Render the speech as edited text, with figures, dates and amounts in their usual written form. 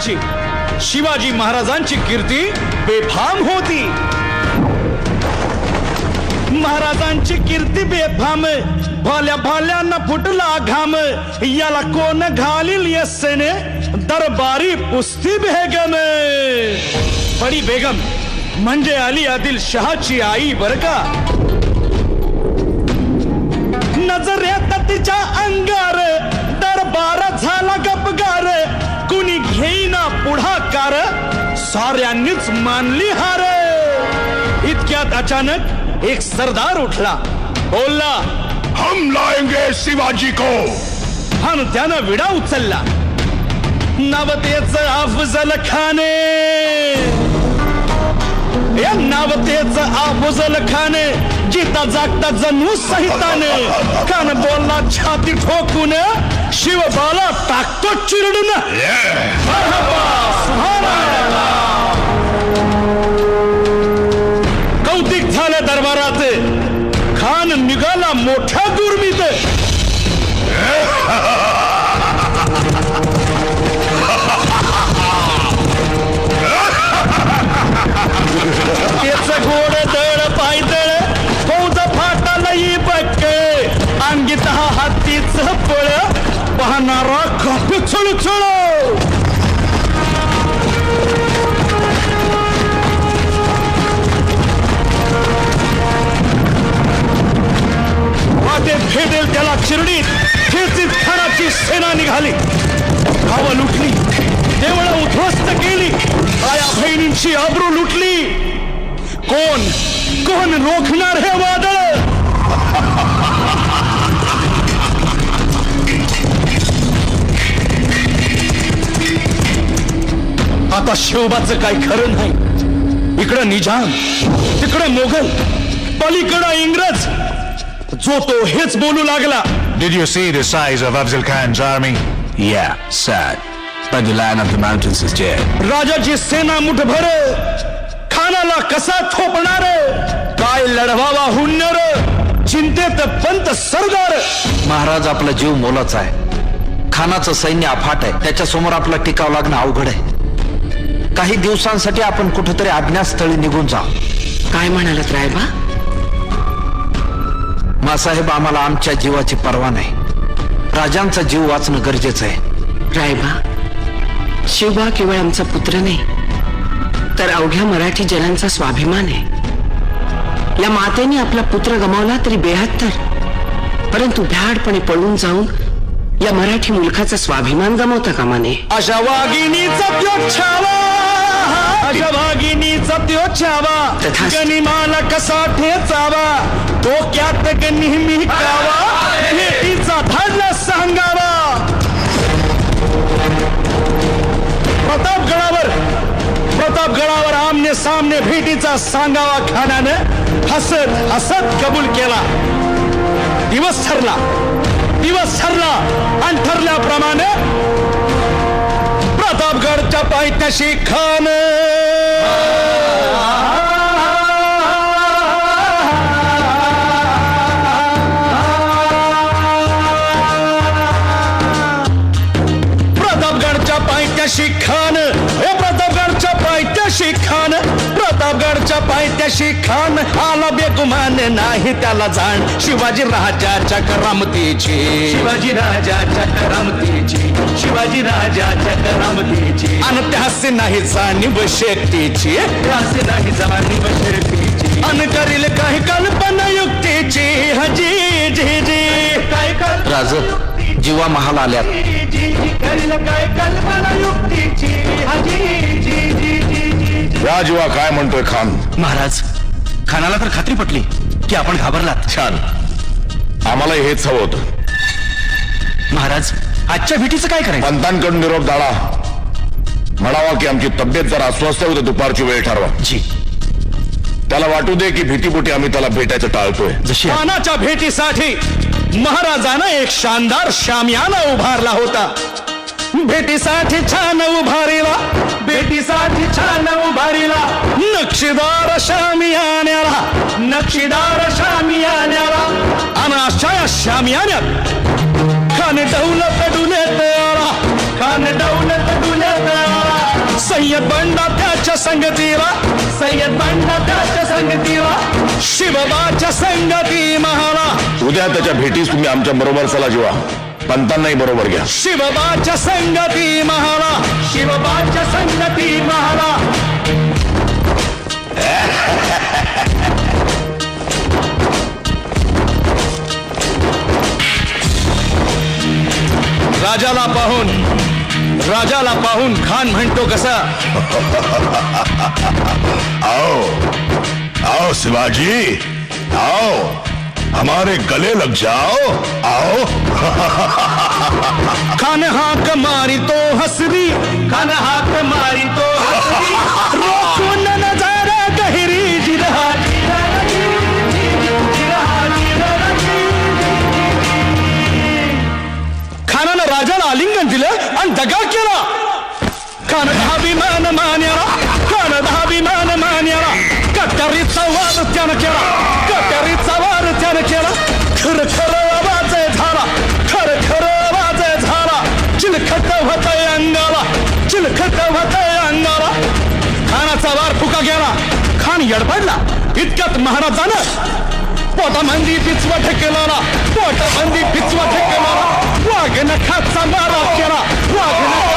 शिवाजी महाराजांची कीर्ती बेफाम होती. महाराजांची कीर्ती बेफाम, भाल्या भाल्यांना फुटला घाम. याला कोण घालील यस्सेने, दरबारी पुस्ती बेगम. बडी बेगम म्हणजे अली आदिल शहाची आई बर का. नजरेत तिच्या अंगार दरबार झाला गपगार. कुणी घेईना पुढाकार, साऱ्यांनीच मानली हार. इतक्यात अचानक एक सरदार उठला, बोलला, हम लाएंगे शिवाजी को. आणि त्यानं विडा उचलला. नवतेच अफजल खाने, या नावतेच अफजल खाने. जिता जागता जणू सहिताने. कान बोलला छाती ठोकून, शिवबाला टाकतो चिरडून. कौतिक झालं दरबारात. खान निघाला मोठ्या दुर्मीत. त्याच गोड दळ पायदळ, फौज फाटालही बक्क. अंगीत हा हातीच पळ, पाहणारा खप छळछळ. वाटेत भेटेल त्याला चिरडीत खेचीत खानाची सेना निघाली. गावं लुटली, देवळं उद्ध्वस्त केली, आया बहिणींची आबरू लुटली. कोण कोण रोखणार हे वादळ. आता शिवबाचं काही खरं नाही. इकडं निजाम, तिकडं मोगल, पलीकडं इंग्रज. जो तो हेच बोलू लागला. Did you see the size of Afzal Khan's army? Yeah, sad. But the Lion of the Mountains is dead. राजाची सेना मुठभर, खानाला कसा थोपणार. काय लढवावा हुन्नर, चिंतेत पंत सरदार. महाराज आपला जीव मोलाचा आहे. खानाचं सैन्य अफाट आहे. त्याच्या समोर आपला टिकाव लागणं अवघड आहे. काही दिवसांसाठी आपण कुठेतरी अज्ञातस्थळी निघून जाऊ. काय म्हणालात रायबा? मासाहेब, आम्हाला आमच्या जीवाची पर्वा नाही. राजांचा जीव वाचणं गरजेचं आहे. रायबा, शिवबा केवळ आमचा पुत्र नाही, तर अवघ्या मराठी जनांचा स्वाभिमान आहे. या मातेने आपला पुत्र गमावला तरी 72, परंतु भ्याडपणे पळून जाऊन या मराठी मुलखाचा स्वाभिमान गमावता कामा नये. अशा वाघिणीचा त्यो छावा, अशा वाघिणीचा त्यो छावा. गनिमाला कसा ठेचावा, डोक्यात नेहमी कावा. भेटीचा धाडला सांगावा. प्रतापगडावर आमने सामने भेटीचा सांगावा. खानानं हसत हसत कबूल केला. दिवस ठरला आणि ठरल्याप्रमाणे प्रतापगडच्या पायथ्याशी खान. प्रतापगडच्या पायथ्याशी खान, प्रतापगडच्या पायथ्याशी खान. प्रतापगडच्या पायथ्याशी खान आला बेगुमान, नाही त्याला जाण शिवाजी राजाच्या करामतीची. शिवाजी राजाच्या करामतीची, शिवाजी राजाच्या करामतीची. आणि त्यासे नाही जाणीव शेतीची, त्यासे नाही जाणीव शेतीची. आणि करील काही कल्पना युक्तीची. हजी जी जी काय राज, जीवा महाल आल्यात. करील काय कल्पना युक्तीची. हजी जी जी जी. राजवा काय म्हणतोय खान? महाराज, खानाला तर खात्री पटली की आपण घाबरलात. छान, आम्हाला हेच हवं होतं. महाराज, आजच्या भेटीचं काय करायचं? पंतांकडून निरोप दाडा. म्हणावा की आमची तब्येत जरा अस्वस्थ होते, दुपारची वेळ ठरवा. जी. त्याला वाटू दे की भीतीपोटी आम्ही त्याला भेटायचं टाळतोय. जशी खानाच्या भेटीसाठी महाराजानं एक शानदार शामियाना उभारला होता. भेटीसाठी छान उभारीला, भेटीसाठी छान उभारीला. नक्षीदार शामियान्याला, नक्षीदार शामियान्याला. आणि अशा या शामियान्यात खान दौलत डुलत आला, खान दौलत डुलत आला. सय्यद बंडा त्याच्या संगतीला, सय्यद बंडा त्याच्या संगतीला, शिवबाच्या संगती महाला. उद्या त्याच्या भेटीस तुम्ही आमच्या बरोबर चला जीवा, पंतांनाही बरोबर घ्या. शिवबाच्या संगती महाला, शिवबाच्या संगती महाला. राजाला पाहून खान म्हणतो कसा, आओ आओ शिवाजी, आओ हमारे गले लग जाओ, आओ. खान हाक मारी तो हसरी, खान हाक मारी तो हसरी, रोखून नजारा गहिरी जिरहा, खानानं राजाला आलिंगन दिलं आणि दगा केला. खान अभिमान मान्याला, खान अभिमान मान्याला, कट्यारीचा वार त्यानं केला, कट्यारीचा वार त्यानं केला. खर खर आवाज झाला, खर खर आवाज झाला, चिलखत होतय अंगाला, चिलखत होतय अंगाला. खानाचा वार फुका गेला, खान यडपडला. इतक्यात महाराजानं पोटामंदी पिचवट केला, पोटामंदी पिचवट केला, वाघ नखाचा मारा केला, वाघ